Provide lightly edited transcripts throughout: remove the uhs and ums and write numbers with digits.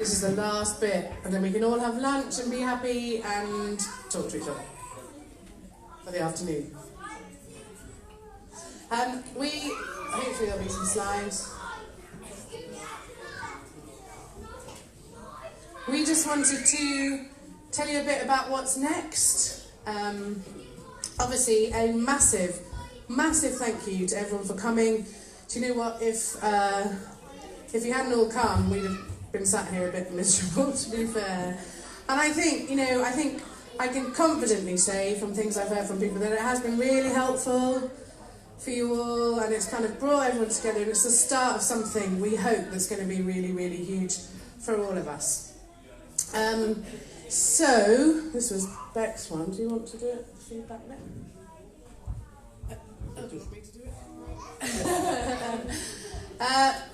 This is the last bit, and then we can all have lunch and be happy and talk to each other for the afternoon. Hopefully there'll be some slides. We just wanted to tell you a bit about what's next. Obviously, a massive thank you to everyone for coming. Do you know what? If you hadn't all come, we'd have been sat here a bit miserable, to be fair. And I think I can confidently say from things I've heard from people that it has been really helpful for you all, and it's kind of brought everyone together, and it's the start of something we hope that's going to be really, really huge for all of us. So, this was Beck's one. Do you want to do it? Feedback bit? Do you want me to do it?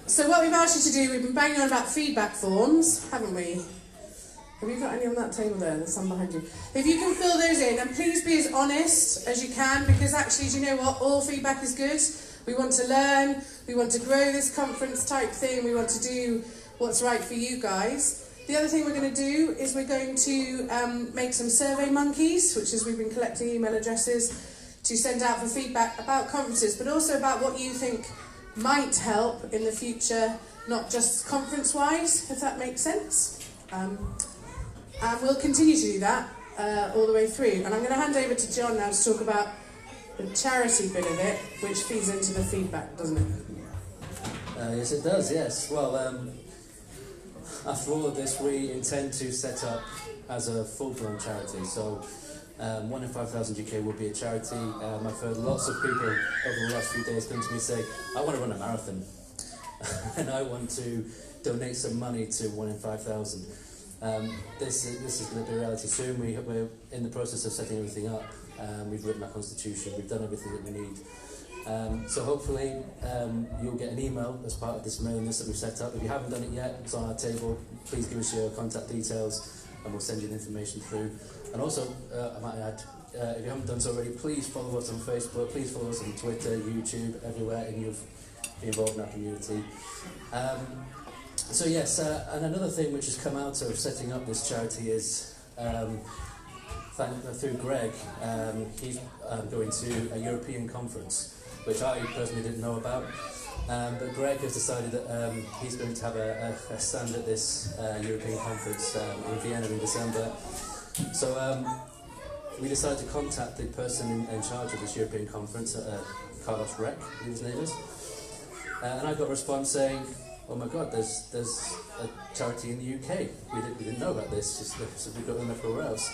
So what we've asked you to do, we've been banging on about feedback forms, haven't we? Have you got any on that table there? There's some behind you. If you can fill those in, and please be as honest as you can, because actually, do you know what? All feedback is good. We want to learn, we want to grow this conference type thing, we want to do what's right for you guys. The other thing we're going to do is we're going to make some survey monkeys, which is we've been collecting email addresses to send out for feedback about conferences, but also about what you think might help in the future, not just conference-wise, if that makes sense. And we'll continue to do that all the way through. And I'm going to hand over to John now to talk about the charity bit of it, which feeds into the feedback, doesn't it? Yes, it does, yes. Well, after all of this, we intend to set up as a full-blown charity. So 1 in 5,000 UK will be a charity. I've heard lots of people over the last few days come to me say, I want to run a marathon and I want to donate some money to 1 in 5,000. This is going to be a reality soon. We're in the process of setting everything up. We've written our constitution, we've done everything that we need. So hopefully you'll get an email as part of this mailing list that we've set up. If you haven't done it yet, it's on our table. Please give us your contact details and we'll send you the information through. And also, I might add, if you haven't done so already, please follow us on Facebook, please follow us on Twitter, YouTube, everywhere, and you'll be involved in our community. So yes, and another thing which has come out of setting up this charity is, through Greg, he's going to a European conference, which I personally didn't know about. But Greg has decided that he's going to have a stand at this European conference in Vienna in December. So we decided to contact the person in charge of this European conference, Carlos Rec, his name is. And I got a response saying, oh my God, there's a charity in the UK. We didn't know about this, so we got them everywhere else.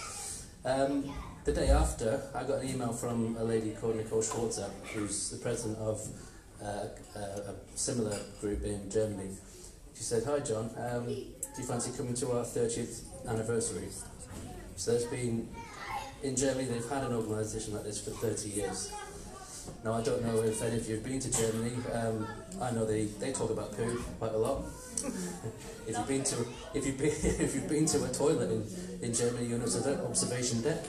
The day after, I got an email from a lady called Nicole Schwarzer, who's the president of a similar group in Germany. She said, hi John, do you fancy coming to our 30th anniversary? So there's been, in Germany they've had an organisation like this for 30 years. Now I don't know if any of you have been to Germany, I know they talk about poo quite a lot. If you've been to a toilet in Germany, you'll know there's an observation deck.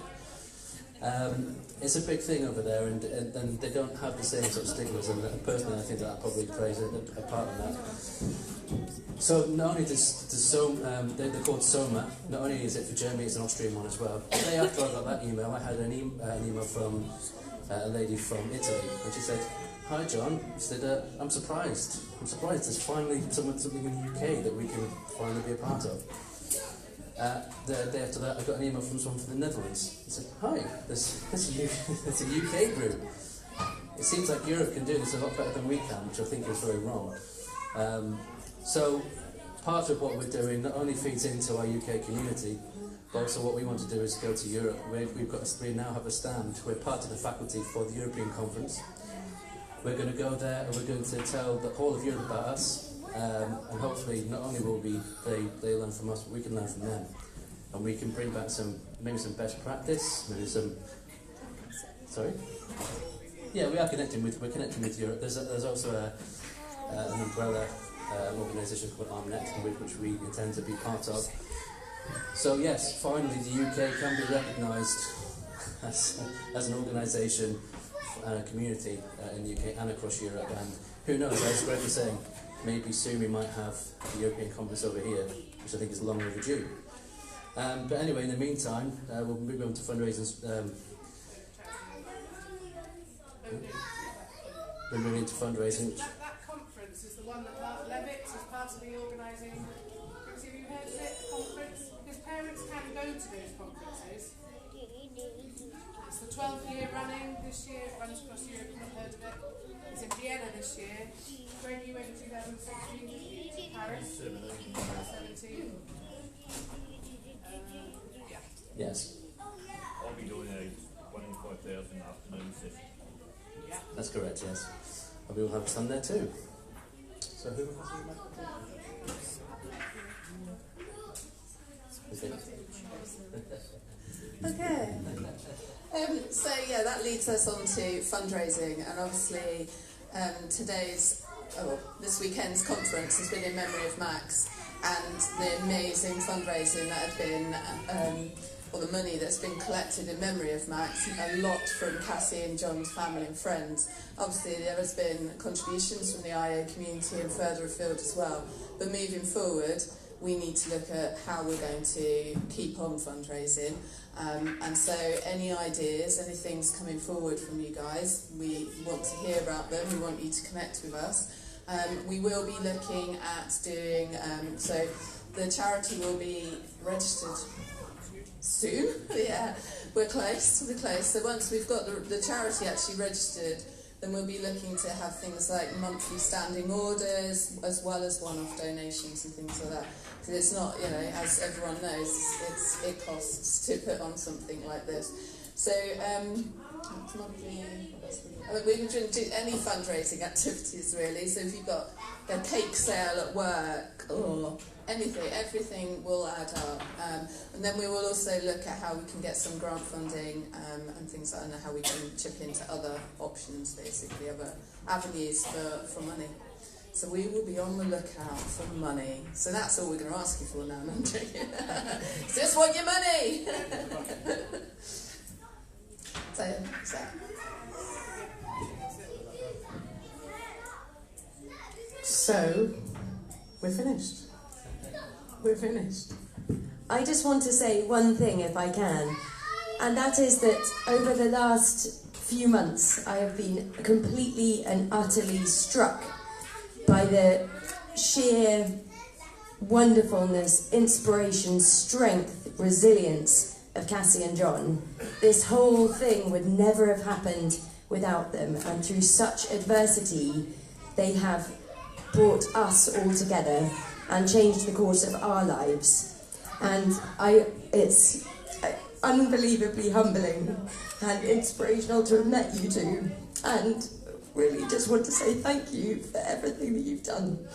It's a big thing over there, and they don't have the same sort of stigmas, and personally I think that probably plays a part in that. So not only they're called SOMA, not only is it for Germany, it's an Austrian one as well. The day after I got that email, I had an email from a lady from Italy, and she said, hi John, she said, I'm surprised there's finally something in the UK that we can finally be a part of. The day after that, I got an email from someone from the Netherlands. He said, hi, there's a UK group. It seems like Europe can do this a lot better than we can, which I think is very wrong. So part of what we're doing not only feeds into our UK community, but also what we want to do is go to Europe. We now have a stand. We're part of the faculty for the European conference. We're going to go there and we're going to tell the whole of Europe about us. And hopefully not only will they learn from us, but we can learn from them. And we can bring back maybe some best practice, maybe some... Sorry? Yeah, we're connecting with Europe. There's also an umbrella organisation called Armnet, which we intend to be part of. So yes, finally the UK can be recognised as an organisation and a community in the UK and across Europe. And who knows, as Greg was saying, maybe soon we might have the European conference over here, which I think is long overdue. But anyway, in the meantime, we'll move on to fundraising. We're moving into fundraising. That conference is the one that Mark Levitt is part of the Organising. Have you heard of it? Conference? Because parents can go to those conferences. It's the 12th year running this year. It runs across Europe. You've not heard of it. It's in Vienna this year. When you went in 2016, Paris. 17. Yeah. Yes. I'll be doing a 1 in 5,000 afternoon session. Yeah. That's correct, yes. And we will have a son there too. So who has the Okay. So yeah, that leads us on to fundraising, and obviously this weekend's conference has been in memory of Max and the amazing fundraising that had been, or the money that's been collected in memory of Max, a lot from Cassie and John's family and friends. Obviously there has been contributions from the IA community and further afield as well, but moving forward we need to look at how we're going to keep on fundraising. And so any ideas, any things coming forward from you guys, we want to hear about them, we want you to connect with us. We will be looking at doing, so the charity will be registered soon. Yeah, we're close. So once we've got the charity actually registered, then we'll be looking to have things like monthly standing orders, as well as one-off donations and things like that. Because it's not, as everyone knows, it costs to put on something like this. So, we would do any fundraising activities really. So if you've got a cake sale at work or anything, everything will add up. And then we will also look at how we can get some grant funding and things like that, and how we can chip into other options, basically, other avenues for money. So we will be on the lookout for money. So that's all we're going to ask you for now, I'm joking. Just want your money! So, we're finished. We're finished. I just want to say one thing, if I can, and that is that over the last few months I have been completely and utterly struck by the sheer wonderfulness, inspiration, strength, resilience of Cassie and John. This whole thing would never have happened without them, and through such adversity they have brought us all together and changed the course of our lives. And it's unbelievably humbling and inspirational to have met you two, and really just want to say thank you for everything that you've done.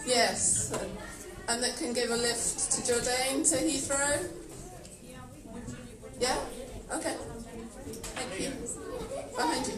Yes, and that can give a lift to Jourdain to Heathrow? Yeah? Okay. Thank you. Behind you.